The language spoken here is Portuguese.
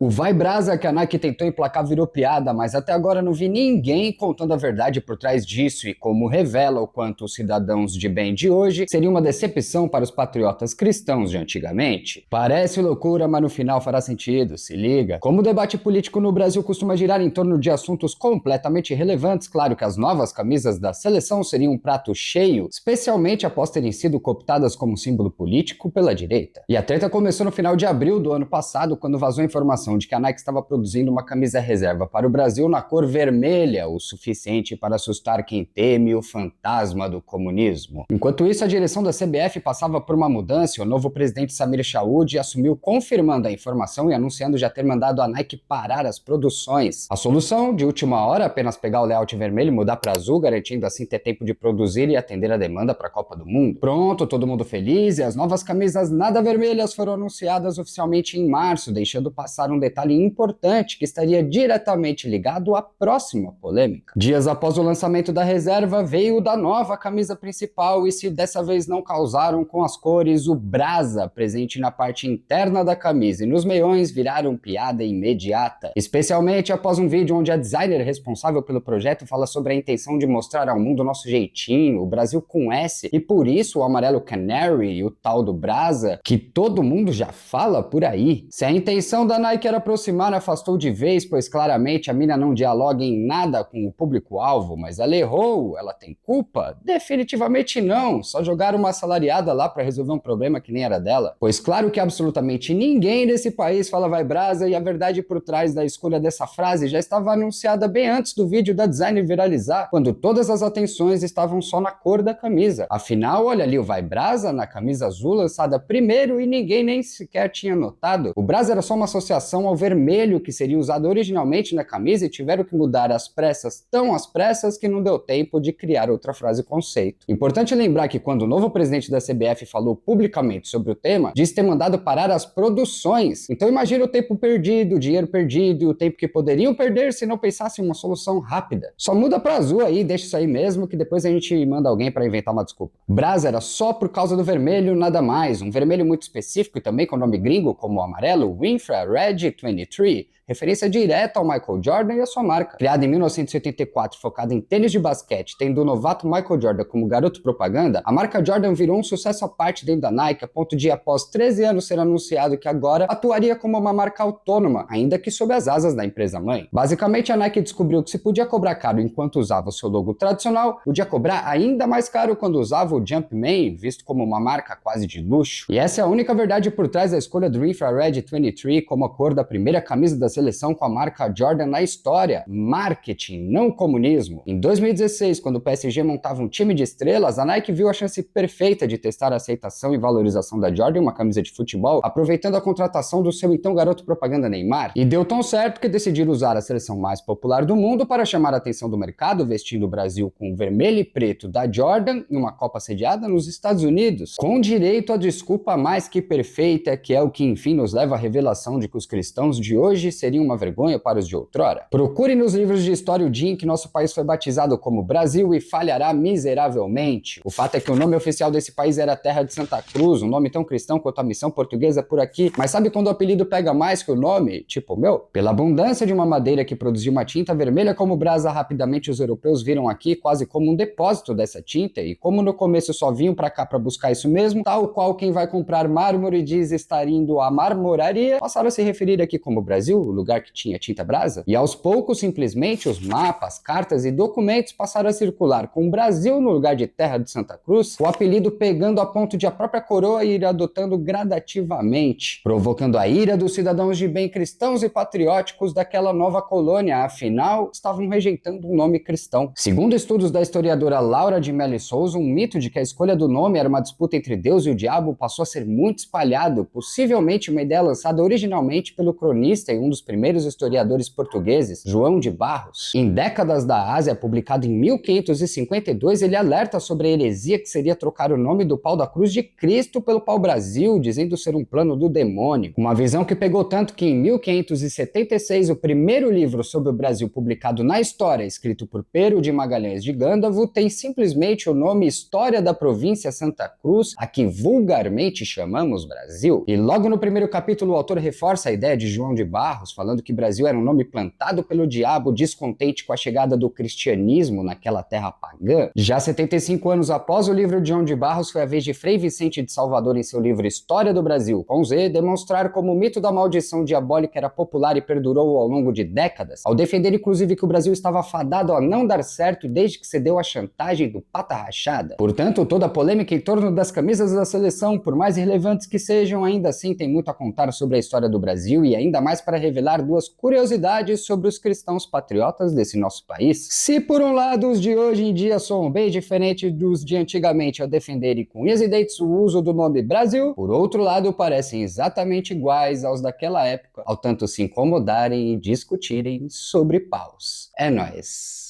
O Vai Brasa que a Nike tentou emplacar virou piada, mas até agora não vi ninguém contando a verdade por trás disso e como revela o quanto os cidadãos de bem de hoje seria uma decepção para os patriotas cristãos de antigamente. Parece loucura, mas no final fará sentido, se liga. Como o debate político no Brasil costuma girar em torno de assuntos completamente irrelevantes, claro que as novas camisas da seleção seriam um prato cheio, especialmente após terem sido cooptadas como símbolo político pela direita. E a treta começou no final de abril do ano passado, quando vazou a informação de que a Nike estava produzindo uma camisa reserva para o Brasil na cor vermelha, o suficiente para assustar quem teme o fantasma do comunismo. Enquanto isso, a direção da CBF passava por uma mudança e o novo presidente Samir Chaoud assumiu confirmando a informação e anunciando já ter mandado a Nike parar as produções. A solução, de última hora, apenas pegar o layout vermelho e mudar para azul, garantindo assim ter tempo de produzir e atender a demanda para a Copa do Mundo. Pronto, todo mundo feliz e as novas camisas nada vermelhas foram anunciadas oficialmente em março, deixando passar um detalhe importante que estaria diretamente ligado à próxima polêmica. Dias após o lançamento da reserva, veio o da nova camisa principal e se dessa vez não causaram com as cores, o Brasa presente na parte interna da camisa e nos meiões viraram piada imediata. Especialmente após um vídeo onde a designer responsável pelo projeto fala sobre a intenção de mostrar ao mundo o nosso jeitinho, o Brasil com S, e por isso o amarelo canary e o tal do Brasa, que todo mundo já fala por aí. Se a intenção da Nike era aproximar, afastou de vez, pois claramente a mina não dialoga em nada com o público-alvo, mas ela errou, ela tem culpa? Definitivamente não, só jogaram uma assalariada lá pra resolver um problema que nem era dela. Pois claro que absolutamente ninguém nesse país fala vai Brasa e a verdade por trás da escolha dessa frase já estava anunciada bem antes do vídeo da designer viralizar, quando todas as atenções estavam só na cor da camisa. Afinal, olha ali o vai Brasa na camisa azul lançada primeiro e ninguém nem sequer tinha notado. O Brasa era só uma associação ao vermelho que seria usado originalmente na camisa e tiveram que mudar às pressas, tão às pressas que não deu tempo de criar outra frase conceito. Importante lembrar que quando o novo presidente da CBF falou publicamente sobre o tema, disse ter mandado parar as produções. Então imagina o tempo perdido, o dinheiro perdido e o tempo que poderiam perder se não pensassem em uma solução rápida. Só muda pra azul aí, deixa isso aí mesmo, que depois a gente manda alguém pra inventar uma desculpa. Brasa era só por causa do vermelho, nada mais. Um vermelho muito específico e também com nome gringo, como o amarelo, o Infrared 23, referência direta ao Michael Jordan e à sua marca. Criada em 1984, focada em tênis de basquete, tendo o novato Michael Jordan como garoto propaganda, a marca Jordan virou um sucesso à parte dentro da Nike, a ponto de, após 13 anos, ser anunciado que agora atuaria como uma marca autônoma, ainda que sob as asas da empresa-mãe. Basicamente, a Nike descobriu que se podia cobrar caro enquanto usava o seu logo tradicional, podia cobrar ainda mais caro quando usava o Jumpman, visto como uma marca quase de luxo. E essa é a única verdade por trás da escolha do Infrared 23 como a cor da primeira camisa da seleção com a marca Jordan na história. Marketing, não comunismo. Em 2016, quando o PSG montava um time de estrelas, a Nike viu a chance perfeita de testar a aceitação e valorização da Jordan em uma camisa de futebol, aproveitando a contratação do seu então garoto propaganda Neymar. E deu tão certo que decidiram usar a seleção mais popular do mundo para chamar a atenção do mercado, vestindo o Brasil com o vermelho e preto da Jordan em uma Copa sediada nos Estados Unidos, com direito à desculpa mais que perfeita, que é o que enfim nos leva à revelação de que os cristãos de hoje seriam uma vergonha para os de outrora. Procure nos livros de história o dia em que nosso país foi batizado como Brasil e falhará miseravelmente. O fato é que o nome oficial desse país era Terra de Santa Cruz, um nome tão cristão quanto a missão portuguesa por aqui, mas sabe quando o apelido pega mais que o nome? Tipo o meu? Pela abundância de uma madeira que produziu uma tinta vermelha como Brasa, rapidamente os europeus viram aqui quase como um depósito dessa tinta, e como no começo só vinham pra cá pra buscar isso mesmo, tal qual quem vai comprar mármore diz estar indo à marmoraria, passaram a se referir aqui como Brasil, o lugar que tinha tinta Brasa, e aos poucos simplesmente os mapas, cartas e documentos passaram a circular com o Brasil no lugar de Terra de Santa Cruz, o apelido pegando a ponto de a própria coroa ir adotando gradativamente, provocando a ira dos cidadãos de bem cristãos e patrióticos daquela nova colônia, afinal, estavam rejeitando um nome cristão. Segundo estudos da historiadora Laura de Mello Souza, um mito de que a escolha do nome era uma disputa entre Deus e o diabo passou a ser muito espalhado, possivelmente uma ideia lançada originalmente pelo cronista e um dos primeiros historiadores portugueses, João de Barros. Em Décadas da Ásia, publicado em 1552, ele alerta sobre a heresia que seria trocar o nome do pau da cruz de Cristo pelo pau-brasil, dizendo ser um plano do demônio. Uma visão que pegou tanto que em 1576, o primeiro livro sobre o Brasil publicado na história, escrito por Pero de Magalhães de Gândavo, tem simplesmente o nome História da Província Santa Cruz, a que vulgarmente chamamos Brasil. E logo no primeiro capítulo o autor reforça a ideia ideia de João de Barros, falando que Brasil era um nome plantado pelo diabo, descontente com a chegada do cristianismo naquela terra pagã. Já 75 anos após o livro de João de Barros, foi a vez de Frei Vicente de Salvador, em seu livro História do Brasil, com Z, demonstrar como o mito da maldição diabólica era popular e perdurou ao longo de décadas, ao defender inclusive que o Brasil estava fadado a não dar certo desde que cedeu à chantagem do pata rachada. Portanto, toda a polêmica em torno das camisas da seleção, por mais relevantes que sejam, ainda assim tem muito a contar sobre a história do Brasil e ainda mais para revelar duas curiosidades sobre os cristãos patriotas desse nosso país. Se por um lado os de hoje em dia são bem diferentes dos de antigamente ao defenderem com unhas e dentes o uso do nome Brasil, por outro lado parecem exatamente iguais aos daquela época, ao tanto se incomodarem e discutirem sobre paus. É nóis!